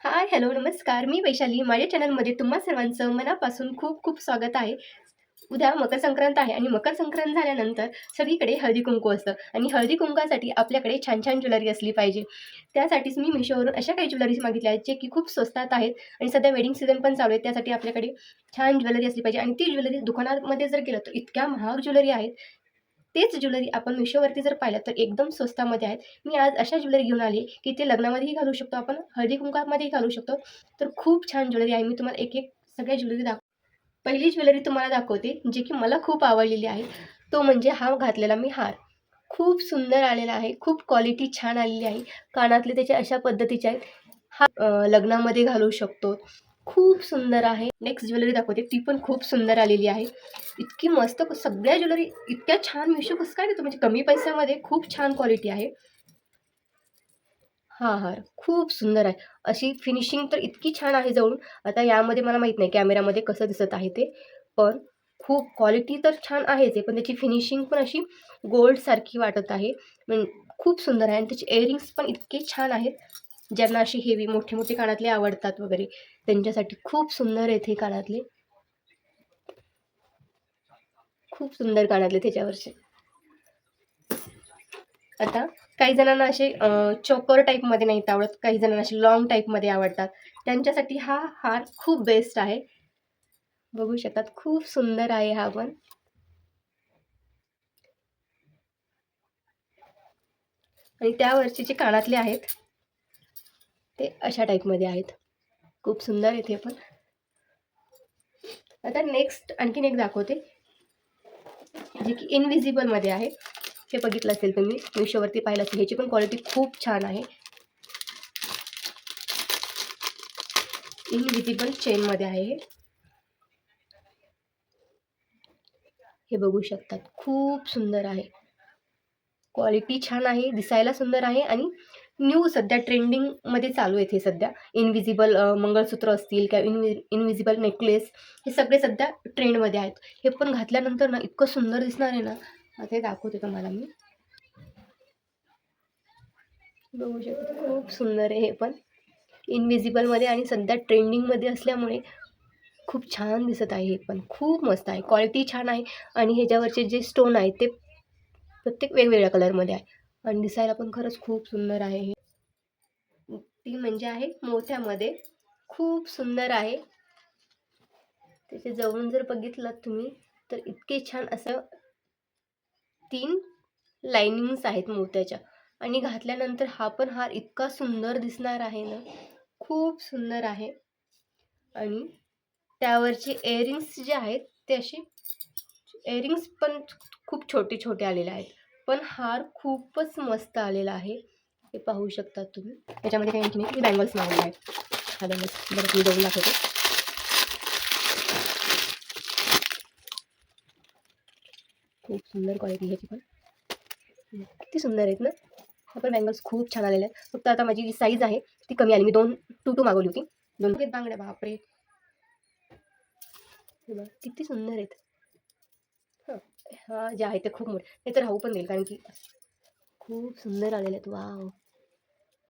हाय, hello, नमस्कार. मी वैशाली. माझ्या चॅनलमध्ये तुम्हा सर्वांचं मनापासून खूप खूप स्वागत आहे. उद्या मकर संक्रांत आहे आणि मकर संक्रांत झाल्यानंतर सगळीकडे हळदी-कुंकू असतं आणि हळदी-कुंकासाठी आपल्याकडे छान-छान ज्वेलरी असली पाहिजे. त्यासाठीच मी Meeshoवरून अशा काही ज्वेलरीज मागितल्या आहेत, जे की खूप स्वस्तात आहेत आणि सध्या वेडिंग सीझन पण चालू आहे. त्यासाठी आपल्याकडे छान ज्वेलरी असली पाहिजे आणि ती ज्वेलरी दुकानामध्ये जर गेलं, तर इतक्या महाग ज्वेलरी आहेत. तेच ज्वेलरी आपण Meeshoवरती जर पाहिलं, तर एकदम स्वस्तामध्ये आहेत. मी आज अशा ज्वेलरी घेऊन आली, की ते लग्नामध्येही घालू शकतो आपण, हळदी-कुंकामध्येही घालू शकतो. तर खूप छान ज्वेलरी आहे. मी तुम्हाला एक-एक सगळ्या ज्वेलरी पहिली ज्वेलरी तुम्हाला दाखवते, जी की मला खूप आवडलेली आहे. तो म्हणजे हा घातलेला मी हार. खूप सुंदर आलेला आहे. खूप क्वालिटी छान आलेली आहे. कानातले त्याचे अशा पद्धतीचे आहेत. हा लग्नामध्ये घालू शकतो. खूप सुंदर आहे. नेक्स्ट ज्वेलरी दाखवते. ती पण खूप सुंदर आलेली आहे. इतकी मस्त सगळ्या ज्वेलरी इतक्या छान Meesho कसं काय देतो म्हणजे कमी पैशामध्ये खूप छान क्वालिटी आहे. हां, हार खूप सुंदर आहे. अशी फिनिशिंग तर इतकी छान आहे जवळून. आता यामध्ये मला माहीत नाही कॅमेरामध्ये कसं दिसत आहे ते. पण खूप क्वालिटी तर छान आहेच आहे, पण त्याची फिनिशिंग पण अशी गोल्डसारखी वाटत आहे. खूप सुंदर आहे आणि त्याचे इअरिंग्स पण इतके छान आहेत. ज्यांना अशी हेवी मोठे-मोठे कानातले आवडतात वगैरे, त्यांच्यासाठी खूप सुंदर आहेत हे कानातले. खूप सुंदर कानातले त्याच्यावरचे. आता काही जणांना असे चोकर टाईपमध्ये नाहीत आवडत, काही जणांना असे लाँग टाईपमध्ये आवडतात. त्यांच्यासाठी हा हार खूप बेस्ट आहे. बघू शकतात खूप सुंदर आहे हा पण आणि त्यावरचे जे कानातले आहेत, ते अशा टाईपमध्ये आहेत. खूप सुंदर आहेत हे पण. आता नेक्स्ट आणखीन एक दाखवते, जे की इनव्हिजिबलमध्ये आहे. हे बघितलं असेल तुम्ही, Meeshoवरती पाहिलं असेल. ह्याची पण क्वालिटी खूप छान आहे. इनव्हिजिबल चेनमध्ये आहे हे. हे बघू शकतात. खूप सुंदर आहे. क्वालिटी छान आहे, दिसायला सुंदर आहे आणि न्यू सध्या ट्रेंडिंगमध्ये चालू आहेत हे सध्या. इनव्हिजिबल मंगळसूत्र असतील किंवा इनव्हिजिबल नेकलेस हे सगळे सध्या ट्रेंडमध्ये आहेत. हे पण घातल्यानंतर ना इतकं सुंदर दिसणार आहे ना, आता हे दाखवते तुम्हाला मी. बघू शकता खूप सुंदर आहे हे पण. इनव्हिजिबलमध्ये आणि सध्या ट्रेंडिंगमध्ये असल्यामुळे खूप छान दिसत आहे हे पण. खूप मस्त आहे. क्वालिटी छान आहे आणि ह्याच्यावरचे जे स्टोन आहेत ते प्रत्येक वेगवेगळ्या कलरमध्ये आहे आणि दिसायला पण खरंच खूप सुंदर आहे हे. ती म्हणजे आहे मोत्यामध्ये. खूप सुंदर आहे. त्याचे जवळून जर बघितलात तुम्ही तर इतके छान असं 3 लाइनिंग्स आहेत मोत्याच्या आणि घातल्यानंतर हा पण हार इतका सुंदर दिसणार आहे ना, खूप सुंदर आहे आणि त्यावरचे इअरिंग्स जे आहेत ते असे इअरिंग्स पण खूप छोटे-छोटे आलेले आहेत. पण हार खूपच मस्त आलेला आहे. हे पाहू शकता तुम्ही. त्याच्यामध्ये काही आणखीन एक बँगल्स लावलेले आहेत. हा बँगल्स बरं मी जवळून दाखवते. खूप सुंदर क्वालिटी ह्याची पण. किती सुंदर आहेत ना. हा पण बँगल्स खूप छान आलेले आहेत. फक्त आता माझी जी साईज आहे ती कमी आली. मी 2 मागवली होती. 2 आहेत बांगड्या. बापरे! हे बघा किती सुंदर आहेत. हां, हां, जे आहे ते खूप मोठे. ते तर राहू पण देईल कारण की खूप सुंदर आलेले आहेत. वॉव!